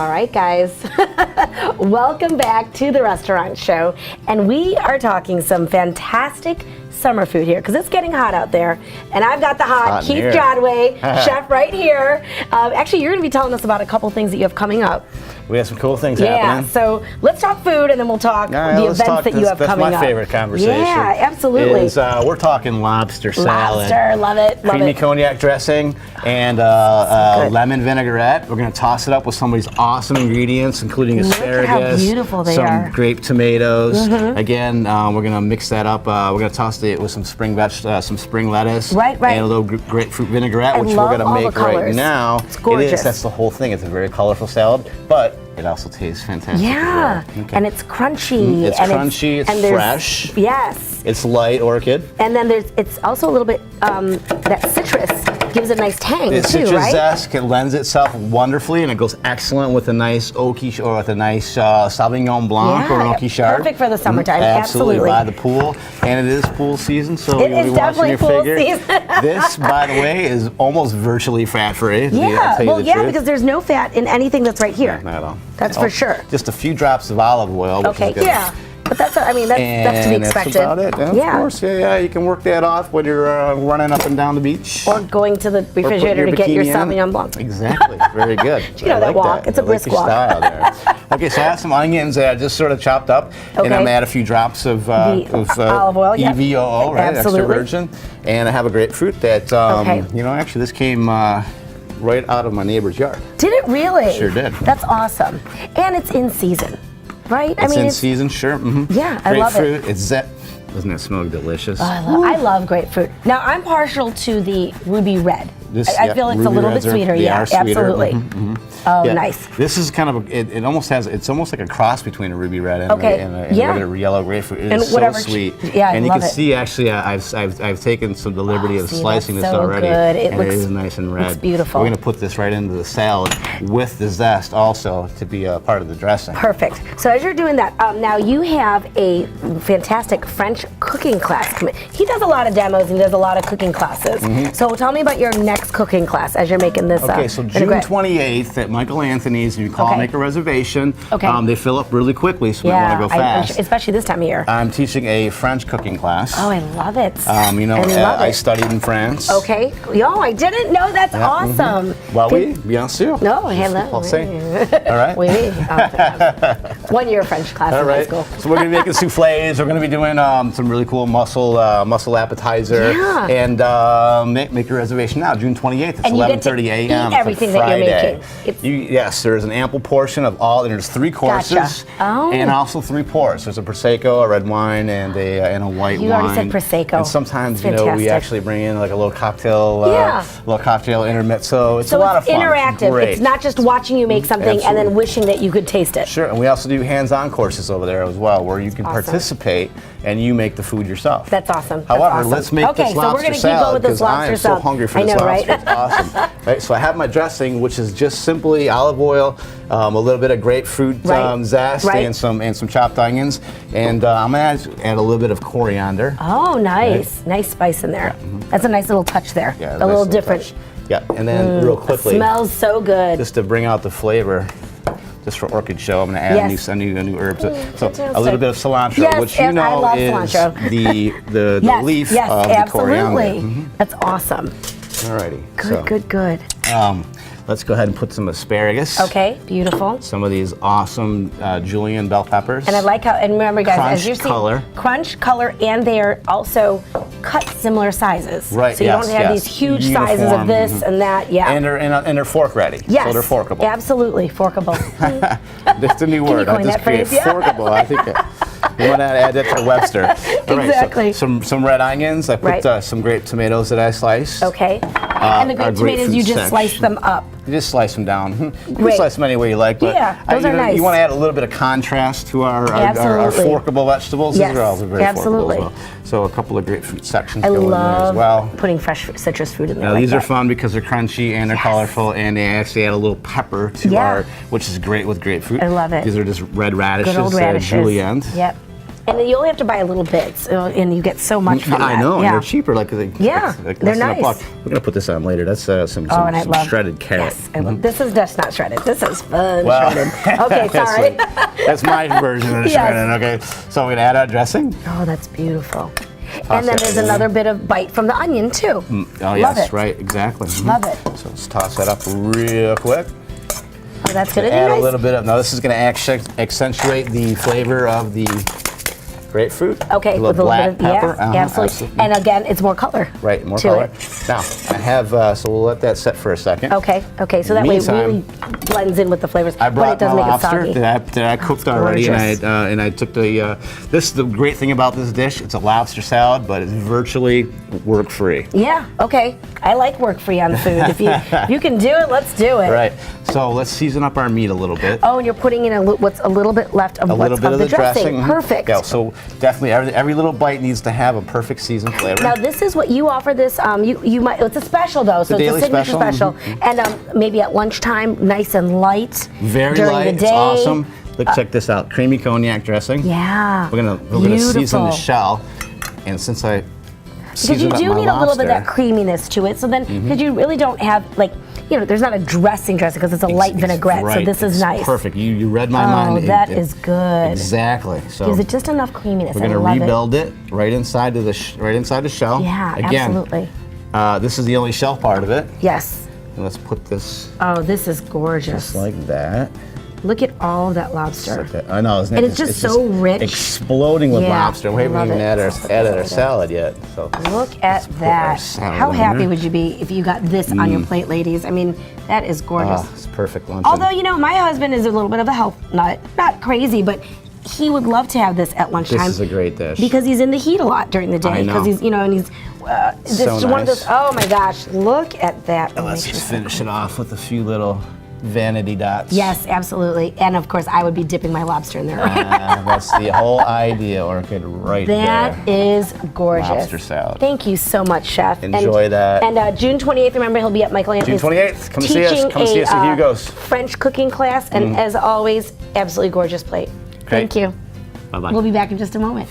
All right, guys. Welcome back to the restaurant show. And we are talking some fantastic summer food here because it's getting hot out there. And I've got the hot Keith Jodway, chef right here. Actually, you're going to be telling us about a couple things that you have coming up. We have some cool things happening. Yeah, so let's talk food and then we'll talk the events that you have coming up. That's my favorite conversation. Yeah, absolutely. We're talking lobster salad. Lobster, love it, love creamy it. cognac dressing and lemon vinaigrette. We're going to toss it up with some of these awesome ingredients, including asparagus, how beautiful they are. Grape tomatoes. Again, we're going to mix that up. We're going to toss it with some spring lettuce. Right. And a little grapefruit vinaigrette, which we're going to make right now. It's gorgeous. That's the whole thing. It's a very colorful salad, but it also tastes fantastic. Yeah, okay. And it's crunchy. It's crunchy, it's fresh. Yes. It's light Orchid. And then it's also a little bit, that citrus gives a nice tang the too, citrus right? zest, it lends itself wonderfully, and it goes excellent with a nice oaky, or with a nice Sauvignon Blanc or an oaky Chard. Perfect for the summertime, absolutely. By the pool, and it is pool season, so it is definitely pool season. This, by the way, is almost virtually fat-free. Yeah, truth. because there's no fat in anything that's right here. Not at all. That's for sure. Just a few drops of olive oil. Which is good. Yeah. But that's to be expected. That's about it. Of course, yeah. You can work that off when you're running up and down the beach. Or going to the refrigerator to get your Sauvignon Blanc. Exactly. Very good. You know that walk. It's a brisk walk. Style there. Okay, so I have some onions that I just sort of chopped up, and I'm going to add a few drops of olive oil, EVOO, right? Absolutely. Extra virgin. And I have a grapefruit that, actually this came right out of my neighbor's yard. Did it really? Sure did. That's awesome. And it's in season. Right? It's in season, sure. Yeah, I love it. Grapefruit, doesn't it smell delicious? Oh, I love grapefruit. Now, I'm partial to the ruby red. I feel it's a little bit sweeter. Yeah, absolutely. Oh, nice. This is kind of it's almost like a cross between a ruby red and a regular yellow grapefruit. It is so sweet. Yeah, and you can see actually I've taken some deliberty of slicing this already. Good. It is nice and red. It's beautiful. We're going to put this right into the salad with the zest also to be a part of the dressing. Perfect. So as you're doing that, now you have a fantastic French cooking class coming. He does a lot of demos and he does a lot of cooking classes. So tell me about your next cooking class as you're making this. Okay, so June 28th at Michael Anthony's, you call, make a reservation. Okay. They fill up really quickly, so you want to go fast. Especially this time of year. I'm teaching a French cooking class. Oh, I love it. I studied in France. Okay. I didn't know. That's awesome. Oui, bien sûr. No, hello. All right. Oui. 1 year French class in high school. So we're going to be making soufflés. We're going to be doing some really cool mussel appetizer. Yeah. And make your reservation now, June 28th. It's 11:30 a.m. everything that you're making. Yes, there's an ample portion of all. There's 3 courses. Gotcha. Oh. And also 3 pours. There's a prosecco, a red wine, and a white wine. You already said prosecco. And sometimes we actually bring in like a little cocktail, intermezzo. It's a lot of fun. Interactive. Great. It's not just watching you make something and then wishing that you could taste it. Sure, and we also do hands-on courses over there as well, where you can participate and you make the food yourself. That's awesome. However, let's make this lobster salad because I am so hungry for this lobster. Right? It's awesome. Right, so I have my dressing, which is just simply olive oil, a little bit of grapefruit zest, and some chopped onions, and I'm gonna add a little bit of coriander. Oh, nice, nice spice in there. That's a nice little touch there. Yeah, a little different. Touch. Yeah, and then real quickly, smells so good. Just to bring out the flavor. Just for Orchid Show, I'm going to add a new herb. So a little bit of cilantro, which you know is the leaf of the coriander. That's awesome. Alrighty. Good. Let's go ahead and put some asparagus. Okay, beautiful. Some of these awesome julienne bell peppers. And I like how, and remember guys, crunch as you see, color, and they are also cut similar sizes. Right. So you don't have these huge sizes of this and that. Yeah. And they're fork ready. Yes. So they're forkable. Absolutely, forkable. That's a new word. Can you coin that phrase? Forkable. I think. We want to add that to Webster. Exactly. Right, so some red onions. I put some grape tomatoes that I sliced. Okay. And the grape tomatoes, you just slice them up. You just slice them down. You can slice them any way you like, but those are nice. You want to add a little bit of contrast to our forkable vegetables. Yes. These are also very forkable as well. So a couple of grapefruit sections go in there as well. Putting fresh citrus fruit in there. These are fun because they're crunchy and they're colorful, and they actually add a little pepper to our, which is great with grapefruit. I love it. These are just red radishes, Good old radishes. julienne. Yep. And you only have to buy a little bit, and you get so much from that. I know, and they're cheaper. Like they're less than a buck. nice. We're gonna put this on later. That's some and I love shredded carrot. Yes, I love, this is just not shredded. This is fun Well, shredded. Okay, sorry. That's my version of the shredded. Okay, so we're gonna add our dressing. Oh, that's beautiful. And then there's another bit of bite from the onion too. Oh yes, right, exactly. Love it. So let's toss that up real quick. Oh, that's gonna be Add nice. a little bit of. Now this is gonna accentuate the flavor of the grapefruit. Okay, a with a little black little bit of pepper. absolutely. And again, it's more color. Right, more to color. it. Now I have. So we'll let that set for a second. Okay, so that way it really blends in with the flavors. I brought but it doesn't my make lobster it soggy. that I cooked already, and I took the. This is the great thing about this dish. It's a lobster salad, but it's virtually work-free. Yeah. Okay. I like work-free on food. If you can do it, let's do it. Right. So let's season up our meat a little bit. Oh, and you're putting in what's a little bit left of the dressing. Perfect. Yeah. So definitely every little bite needs to have a perfect seasoned flavor. Now this is what you offer this. You might. It's a special though, so it's a signature special. And maybe at lunchtime, nice and light. Very during light. the day. It's awesome. Look, check this out. Creamy cognac dressing. Yeah. We're gonna season the shell, and since I because you do need a little bit of that creaminess to it. So then, because you really don't have there's not a dressing because it's a light vinaigrette. Right. So this is nice. Perfect. You read my mind. Oh, that is good. Exactly. So gives it just enough creaminess. We're gonna rebuild it right inside of the shell. Yeah, Again, absolutely. This is the only shell part of it. Yes. And let's put this. Oh, this is gorgeous. Just like that. Look at all of that lobster. I know, isn't it? And it's just so rich. Exploding with lobster. We haven't even added our salad yet. So look at that. How happy would you be if you got this on your plate, ladies? I mean, that is gorgeous. It's perfect lunch. Although, my husband is a little bit of a health nut. Not crazy, but he would love to have this at lunchtime. This is a great dish. Because he's in the heat a lot during the day. Because he's, and he's this is one of those, oh my gosh, look at that. And let's just finish it off with a few little vanity dots. Yes, absolutely. And of course, I would be dipping my lobster in there. That's the whole idea, Orchid, right there. That is gorgeous. Lobster salad. Thank you so much, Chef. Enjoy that. And June 28th, remember, he'll be at Michael Anthony's. June 28th, come see us. Come see us at HUGO'S. French cooking class, and as always, absolutely gorgeous plate. Great. Thank you. Bye-bye. We'll be back in just a moment.